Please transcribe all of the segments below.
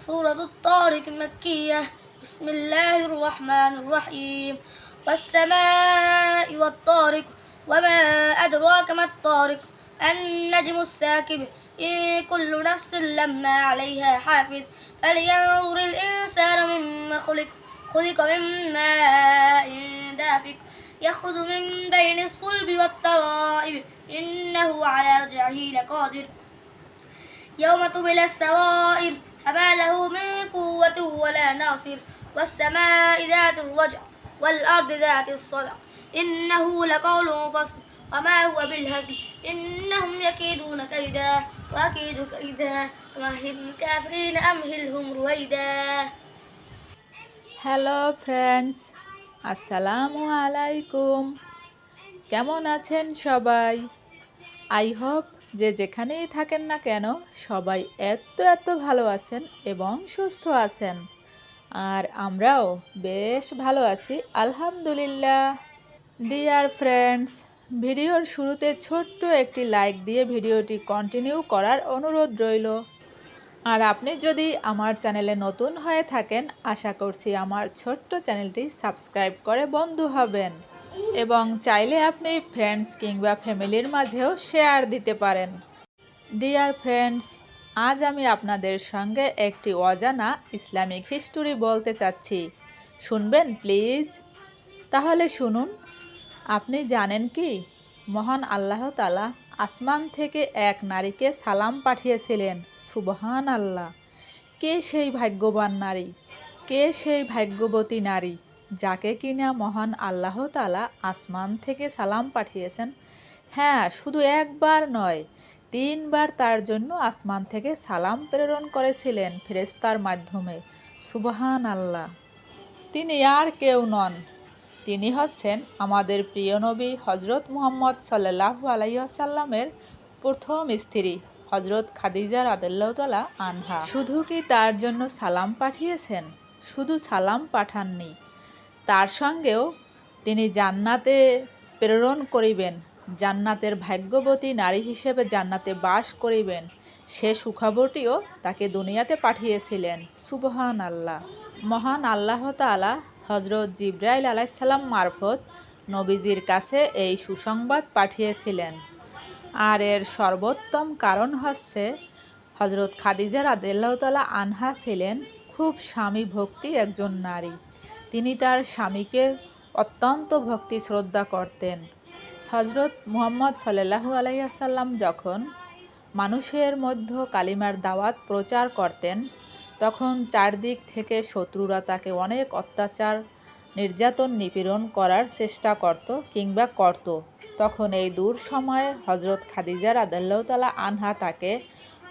سورة الطارق مكية. بسم الله الرحمن الرحيم. والسماء والطارق وما أدراك ما الطارق النجم الثاقب إن كل نفس لما عليها حافظ فلينظر الإنسان مما خلق من ماء دافق يخرج من بين الصلب والترائب إنه على رجعه لقادر يوم تبلى السرائر فما له من قوة ولا ناصر والسماء ذات الرجع والأرض ذات الصدع إنه لقول فصل وما هو بالهزل إنهم يكيدون كيدا وأكيد كيدا ومهل الكافرين أمهلهم رويدا. Hello friends, আসসালামু আলাইকুম। কেমন আছেন সবাই? আই হোপ যে যেখানেই থাকেন না কেন সবাই এত ভালো আছেন এবং সুস্থ আছেন। আর আমরাও বেশ ভালো আছি আলহামদুলিল্লাহ। ডিয়ার ফ্রেন্ডস, ভিডিওর শুরুতে ছোট্ট একটি লাইক দিয়ে ভিডিওটি কন্টিনিউ করার অনুরোধ রইল। আর আপনি যদি আমার চ্যানেলে নতুন হয়ে থাকেন, আশা করছি আমার ছোট্ট চ্যানেলটি সাবস্ক্রাইব করে বন্ধু হবেন এবং চাইলে আপনি ফ্রেন্ডস কিংবা ফ্যামিলির মাঝেও শেয়ার দিতে পারেন। ডিয়ার ফ্রেন্ডস, আজ আমি আপনাদের সঙ্গে একটি অজানা ইসলামিক হিস্টোরি বলতে চাচ্ছি। শুনবেন প্লিজ? তাহলে শুনুন। আপনি জানেন কি, মহান আল্লাহ তাআলা আসমান থেকে এক নারীকে সালাম পাঠিয়েছিলেন। সুবহান আল্লাহ! কে সেই ভাগ্যবান নারী, কে সেই ভাগ্যবতী নারী যাকে কিনা মহান আল্লাহ তাআলা আসমান থেকে সালাম পাঠিয়েছেন? হ্যাঁ, শুধু একবার নয়, 3 বার তার জন্য আসমান থেকে সালাম প্রেরণ করেছিলেন ফেরেশতার মাধ্যমে। সুবহান আল্লাহ! তিনি আর কেউ নন, তিনি হচ্ছেন আমাদের প্রিয় নবী হযরত মুহাম্মদ সাল্লাল্লাহু আলাইহি ওয়াসাল্লামের প্রথম স্ত্রী হযরত খাদিজা রাদিয়াল্লাহু তাআলা আনহা। শুধু কি তার জন্য সালাম পাঠিয়েছেন? শুধু সালাম পাঠাননি, তার সঙ্গেও তিনি জান্নাতে প্রেরণ করিবেন, জান্নাতের ভাগ্যবতী নারী হিসেবে জান্নাতে বাস করিবেন, সে সুখবরটিও তাকে দুনিয়াতে পাঠিয়েছিলেন। সুবহান আল্লাহ! মহান আল্লাহ তাআলা হযরত জিবরাইল আলাইহিস সালাম মারফত নবীজির কাছে এই সুসংবাদ পাঠিয়েছিলেন। আর এর সর্বোত্তম কারণ হচ্ছে হযরত খাদিজা রাদিয়াল্লাহু তাআলা আনহা ছিলেন খুব স্বামী ভক্তি একজন নারী। তিনি তার স্বামীকে অত্যন্ত ভক্তি শ্রদ্ধা করতেন। হযরত মুহাম্মদ সাল্লাল্লাহু আলাইহি ওয়াসাল্লাম যখন মানুষের মধ্যে কালিমার দাওয়াত প্রচার করতেন, তখন চারদিক থেকে শত্রুরা তাকে অনেক অত্যাচার, নির্যাতন, নিপীড়ন করার চেষ্টা করত কিংবা করত। তখন এই দূর সময়ে হযরত খাদিজা রাদিয়াল্লাহু তাআলা আনহা তাকে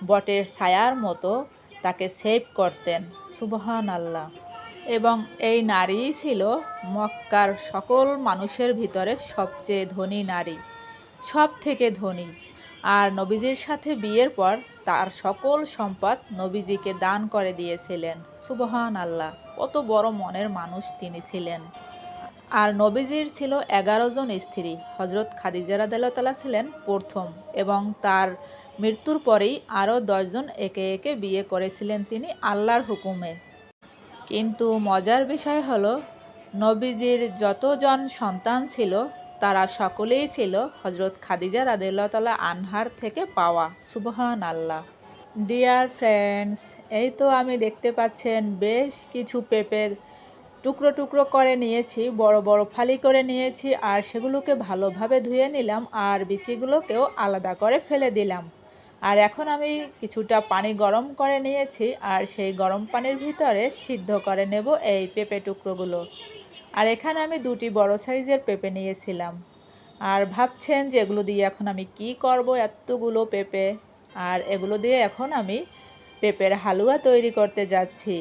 বটের ছায়ার মতো তাকে সেভ করতেন। সুবহান আল্লাহ! এবং এই নারীই ছিল মক্কার সকল মানুষের ভিতরে সবচেয়ে ধনী নারী, সব থেকে ধনী। আর নবীজির সাথে বিয়ের পর তার সকল সম্পদ নবীজিকে দান করে দিয়েছিলেন। সুবহান আল্লাহ! কত বড় মনের মানুষ তিনি ছিলেন। আর নবীজির ছিল 11 জন স্ত্রী। হযরত খাদিজা রাদিয়াল্লাহু তাআলা ছিলেন প্রথম এবং তার মৃত্যুর পরেই আরও 10 জন একে একে বিয়ে করেছিলেন তিনি আল্লাহর হুকুমে। কিন্তু মজার বিষয় হলো, নবীজির যতজন সন্তান ছিল তারা সকলেই ছিল হযরত খাদিজা রাদিয়াল্লাহু তাআলা আনহার থেকে পাওয়া। সুবহান আল্লাহ! ডিয়ার ফ্রেন্ডস, এই তো আমি দেখতে পাচ্ছেন বেশ কিছু পেঁপের টুকরো টুকরো করে নিয়েছি, বড় বড় ফালি করে নিয়েছি, আর সেগুলোকে ভালোভাবে ধুয়ে নিলাম আর বিচিগুলোকেও আলাদা করে ফেলে দিলাম। আর এখন আমি কিছুটা পানি গরম করে নিয়েছি আর সেই গরম পানির ভিতরে সিদ্ধ করে নেব এই পেঁপে টুকরোগুলো। আর এখানে আমি 2টি বড় সাইজের পেঁপে নিয়েছিলাম। আর ভাবছেন যে এগুলো দিয়ে এখন আমি কি করব, এতগুলো পেঁপে। আর এগুলো দিয়ে এখন আমি পেঁপের হালুয়া তৈরি করতে যাচ্ছি।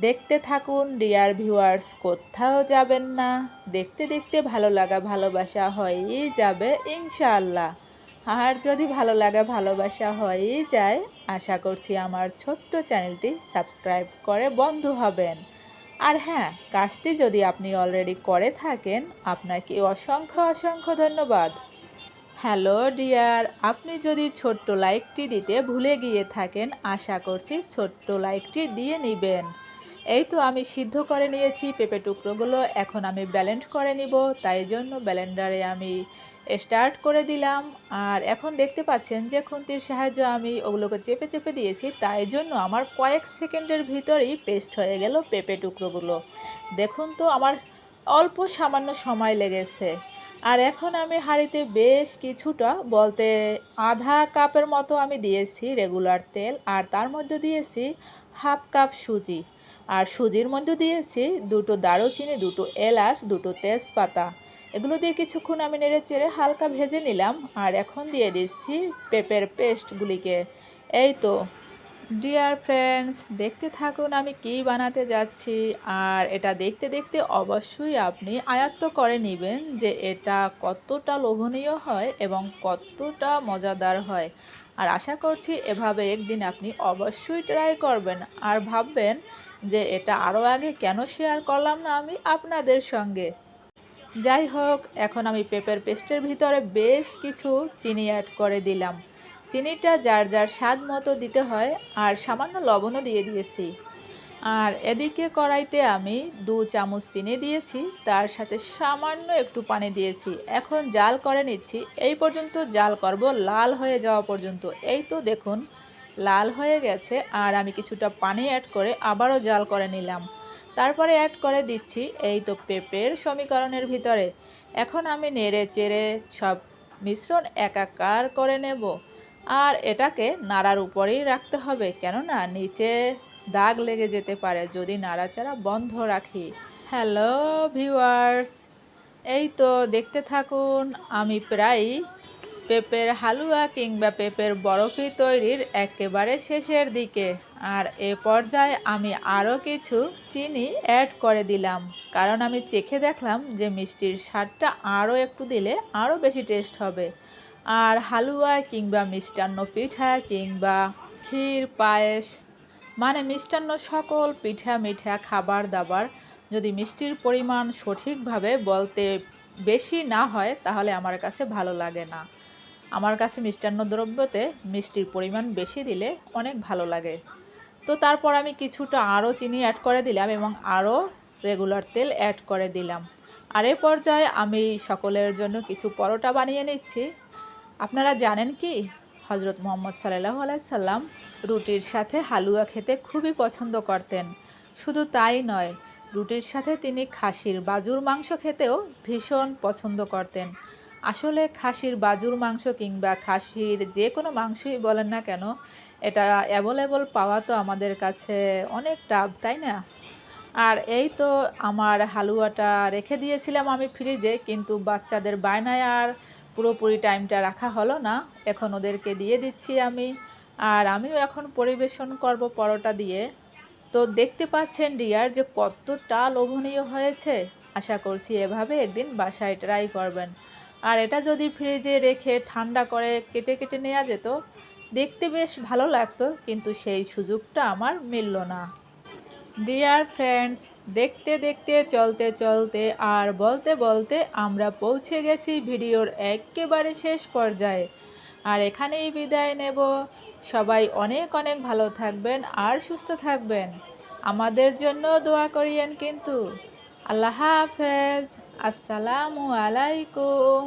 দেখতে থাকুন ডিয়ার ভিউয়ার্স, কোথাও যাবেন না। দেখতে দেখতে ভালো লাগা ভালোবাসা হয়েই যাবে ইনশাআল্লাহ। আর যদি ভালো লাগা ভালোবাসা হয়েই যায়, আশা করছি আমার ছোট্ট চ্যানেলটি সাবস্ক্রাইব করে বন্ধু হবেন। আর হ্যাঁ, কাজটি যদি আপনি অলরেডি করে থাকেন, আপনাকে অসংখ্য ধন্যবাদ। হ্যালো ডিয়ার, আপনি যদি ছোট্ট লাইকটি দিতে ভুলে গিয়ে থাকেন, আশা করছি ছোট্ট লাইকটি দিয়ে নেবেন। এই তো আমি সিদ্ধ করে নিয়েছি পেঁপে টুকরোগুলো, এখন আমি ব্লেন্ড করে নিব, তাই জন্য ব্লেন্ডারে আমি স্টার্ট করে দিলাম। আর এখন দেখতে পাচ্ছেন যে খুন্তির সাহায্যে আমি ওগুলোকে চেপে চেপে দিয়েছি, তাই জন্য আমার কয়েক সেকেন্ডের ভিতরেই পেস্ট হয়ে গেল পেঁপে টুকরোগুলো। দেখুন তো আমার অল্প সামান্য সময় লেগেছে। আর এখন আমি হাঁড়িতে বেশ কিছুটা, বলতে আধা কাপের মতো আমি দিয়েছি রেগুলার তেল, আর তার মধ্যে দিয়েছি হাফ কাপ সুজি, আর সুজির মধ্যে দিয়েছি দুটো দারুচিনি, দুটো এলাচ, দুটো তেজপাতা। এগুলো দিয়ে কিছুক্ষণ আমি নেড়ে চেড়ে হালকা ভেজে নিলাম। আর এখন দিয়ে দিচ্ছি পেঁপের পেস্টগুলিকে। এই তো ডিয়ার ফ্রেন্ডস, দেখতে থাকুন আমি কি বানাতে যাচ্ছি। আর এটা দেখতে দেখতে অবশ্যই আপনি আয়ত্ত করে নেবেন যে এটা কতটা লোভনীয় হয় এবং কতটা মজাদার হয়। আর আশা করছি এভাবে একদিন আপনি অবশ্যই ট্রাই করবেন আর ভাববেন যে এটা আরও আগে কেন শেয়ার করলাম না আমি আপনাদের সঙ্গে। যাই হোক, এখন আমি পেঁপের পেস্টের ভিতরে বেশ কিছু চিনি অ্যাড করে দিলাম। চিনিটা যার যার স্বাদ মতো দিতে হয়, আর সামান্য লবণও দিয়ে দিয়েছি। আর এদিকে কড়াইতে আমি 2 চামচ চিনি দিয়েছি, তার সাথে সামান্য একটু পানি দিয়েছি। এখন জাল করে নিচ্ছি, এই পর্যন্ত জাল করব লাল হয়ে যাওয়া পর্যন্ত। এই তো দেখুন লাল হয়ে গেছে, আর আমি কিছুটা পানি অ্যাড করে আবারও জাল করে নিলাম। তারপরে অ্যাড করে দিচ্ছি এই তো পেঁপের সমীকরণের ভিতরে। এখন আমি নেড়ে চেড়ে সব মিশ্রণ একাকার করে নেব। আর এটাকে নাড়ার উপরেই রাখতে হবে, কেননা নিচে দাগ লেগে যেতে পারে যদি নাড়াচাড়া বন্ধ রাখি। হ্যালো ভিউয়ার্স, এই তো দেখতে থাকুন আমি প্রায় পেঁপের হালুয়া কিংবা পেঁপের বরফি তৈরির একেবারে শেষের দিকে। আর এ পর্যায়ে আমি আরও কিছু চিনি অ্যাড করে দিলাম, কারণ আমি চেখে দেখলাম যে মিষ্টির স্বাদটা আরও একটু দিলে আরও বেশি টেস্ট হবে। আর হালুয়া কিংবা মিষ্টান্ন পিঠা কিংবা ক্ষীর পায়েস, মানে মিষ্টান্ন সকল পিঠা মিঠা খাবার দাবার যদি মিষ্টির পরিমাণ সঠিকভাবে, বলতে বেশি না হয়, তাহলে আমার কাছে ভালো লাগে না। আমার কাছে মিষ্টান্ন দ্রব্যতে মিষ্টির পরিমাণ বেশি দিলে অনেক ভালো লাগে। তো তারপর আমি কিছুটা আরও চিনি অ্যাড করে দিলাম এবং আরও রেগুলার তেল অ্যাড করে দিলাম। আর এ পর্যায়ে আমি সকলের জন্য কিছু পরোটা বানিয়ে নিচ্ছি। আপনারা জানেন কি, হজরত মুহাম্মদ সাল্লাল্লাহু আলাইহি সাল্লাম রুটির সাথে হালুয়া খেতে খুবই পছন্দ করতেন। শুধু তাই নয়, রুটির সাথে তিনি খাসির বাজুর মাংস খেতেও ভীষণ পছন্দ করতেন। আসলে খাসির বাজুর মাংস কিংবা খাসির যে কোনো মাংসই বলেন না কেন, এটা অ্যাভেলেবল পাওয়া তো আমাদের কাছে অনেক টাফ, তাই না? আর এই তো আমার হালুয়াটা রেখে দিয়েছিলাম আমি ফ্রিজে, কিন্তু বাচ্চাদের বায়নায় আর পুরোপুরি টাইমটা রাখা হলো না। এখন ওদেরকে দিয়ে দিচ্ছি আমি, আর আমিও এখন পরিবেশন করব পরোটা দিয়ে। তো দেখতে পাচ্ছেন ডিয়ার যে কতটা লোভনীয় হয়েছে। আশা করছি এভাবে একদিন বাসায় ট্রাই করবেন। আর এটা যদি ফ্রিজে রেখে ঠান্ডা করে কেটে কেটে নেওয়া যেত, দেখতে বেশ ভালো লাগতো, কিন্তু সেই সুযোগটা আমার মিলল না। ডিয়ার ফ্রেন্ডস, দেখতে দেখতে চলতে চলতে আর বলতে বলতে আমরা পৌঁছে গেছি ভিডিওর একেবারে শেষ পর্যায়ে। আর এখানেই বিদায় নেব। সবাই অনেক অনেক ভালো থাকবেন আর সুস্থ থাকবেন। আমাদের জন্য দোয়া করিয়েন কিন্তু। আল্লাহ হাফেজ। আসসালামু আলাইকুম।